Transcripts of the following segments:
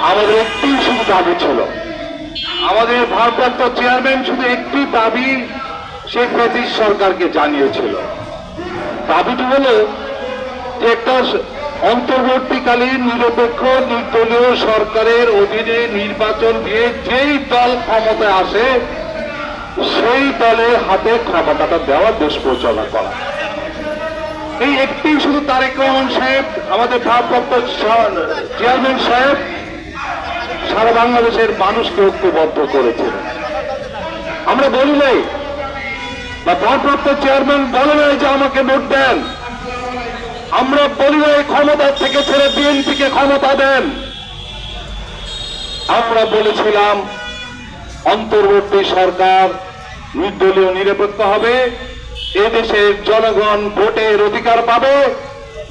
আমাদের একটি শুধু দাবি ছিল, আমাদের ভারপ্রাপ্ত চেয়ারম্যান শুধু একটি দাবি সেই ব্রিটিশ সরকারকে জানিয়েছিল। দাবিটি হলো যে একটা অন্তর্বর্তীকালীন নিরপেক্ষ নির্দলীয় সরকারের অধীনে নির্বাচন দিয়ে যেই দল ক্ষমতায় আসে সেই দলের হাতে ক্ষমতাটা দেওয়া, দেশ পরিচালনা করা। এই একটি শুধু তারেক রহমান সাহেব, আমাদের ভারপ্রাপ্ত চেয়ারম্যান সাহেব সারা বাংলাদেশের মানুষকে ঐক্যবদ্ধ করেছিলেন। আমরা বলি নাই বা ভারপ্রাপ্ত চেয়ারম্যান বলে নাই যে আমাকে ভোট দেন, আমরা বলি নাই ক্ষমতা থেকে ছেড়ে বিএনপিকে ক্ষমতা দেন। আমরা বলেছিলাম অন্তর্বর্তী সরকার নির্দলীয় নিরপেক্ষ হবে, এদেশের জনগণ ভোটের অধিকার পাবে,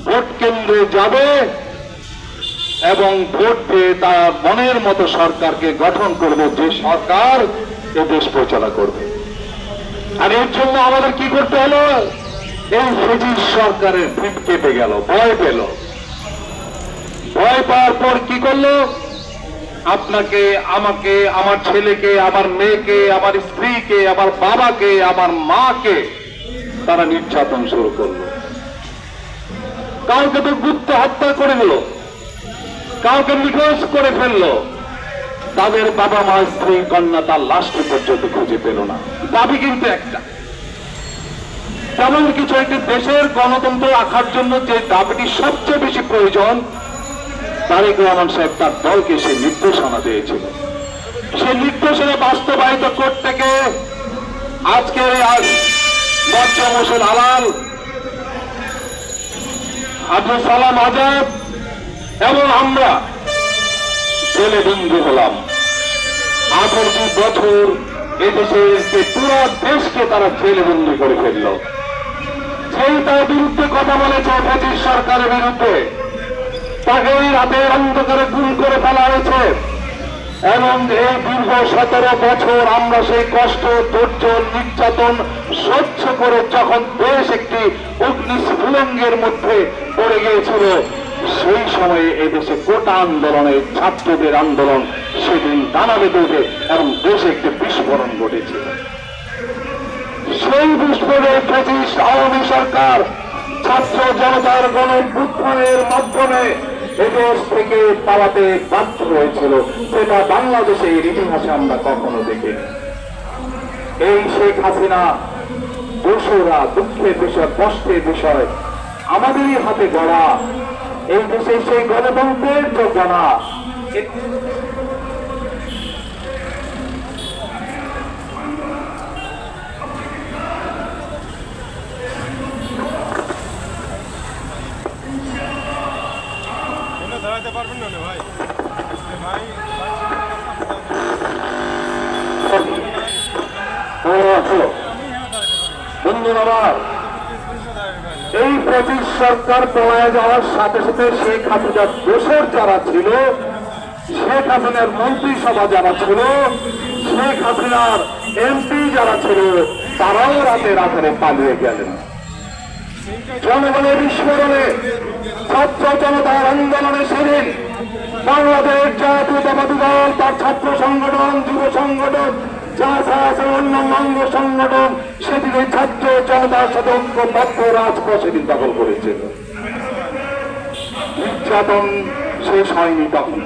ভোট কেন্দ্রে যাবে এবং ভোট দিয়ে তার মনের মতো সরকারকে গঠন করবে, যে সরকার এ দেশ পরিচালনা করবে। আর এর জন্য আমাদের কি করতে হলো? এই ব্রিটিশ সরকারের ভিত কেঁপে গেল, ভয় পেল। ভয় পাওয়ার পর কি করলো? আপনাকে, আমাকে, আমার ছেলেকে, আমার মেয়েকে, আমার স্ত্রীকে, আমার বাবাকে, আমার মাকে তারা নির্যাতন শুরু করলো। কাউকে তো গুপ্ত হত্যা করে দিল, কাউকে নিখোঁজ করে ফেললো। তাদের বাবা মা, স্ত্রী, কন্যা তার লাশটি পর্যন্ত খুঁজে পেল না। দাবি কিন্তু একটা, তেমন কিছু একটি দেশের গণতন্ত্র রাখার জন্য যে দাবিটি সবচেয়ে বেশি প্রয়োজন, তারেক রহমান সাহেব তার দলকে সে নির্দেশনা দিয়েছিল। সে নির্দেশনা বাস্তবায়িত করতে গিয়ে আজকে মোর্চা মোর্শেদ আলাল, আব্দুল সালাম আজাদ এবং আমরা জেলে বন্দী হলাম। 18 বছর এদেশের পুরো দেশকে তারা জেলে বন্দী করে ফেলল। সেই তার বিরুদ্ধে কথা বলেছে, ব্রিটিশ সরকারের বিরুদ্ধে, তাকে ওই রাতের অন্ধকারে গুম করে ফেলা হয়েছে। এবং এই দীর্ঘ 17 বছর আমরা সেই কষ্ট, ধৈর্য, নির্যাতন সহ্য করে যখন দেশ একটি অগ্নিস্ফুলঙ্গের মধ্যে পড়ে গিয়েছিল, সেই সময়ে এদেশে কোটা আন্দোলনে, ছাত্রদের আন্দোলন সেদিন দানা বেঁধে ওঠে এবং দেশে একটি বিস্ফোরণ ঘটেছিল। সেই বিস্ফোরণে ব্রিটিশ আওয়ামী সরকার ছাত্র জনতার গণঅভ্যুত্থানের মাধ্যমে এদেশ থেকে পালাতে বাধ্য হয়েছিল, সেটা বাংলাদেশের ইতিহাসে আমরা কখনো দেখিনি। এই শেখ হাসিনা দোষরা, দুঃখের বিষয়, কষ্টের বিষয় আমাদেরই হাতে গড়া এই দেশে সেই গণতন্ত্রের যোজনা পারবেন না ভাই ভাই বন্ধুরা, এই ব্রিটিশ সরকার পলায় যাওয়ার সাথে সাথে শেখ হাসিনার দোষর যারা ছিল, শেখ হাসিনার মন্ত্রিসভা যারা ছিল, শেখ হাসিনার এমপি যারা ছিল, তারাও রাতে রাতে পালিয়ে গেলেন। জনগণের বিস্ফোরণে, ছাত্র জনতার আন্দোলনে সেদিন বাংলাদেশ জাতীয়তাবাদী দল, তার ছাত্র সংগঠন, যুব সংগঠন, যা আছে অন্যান্য অঙ্গ সংগঠন, সেদিন ওই ছাত্র জনতার সাথে ঐক্যবদ্ধ রাজপথ সেদিন দখল করেছিল। নির্যাতন শেষ হয়নি তখন।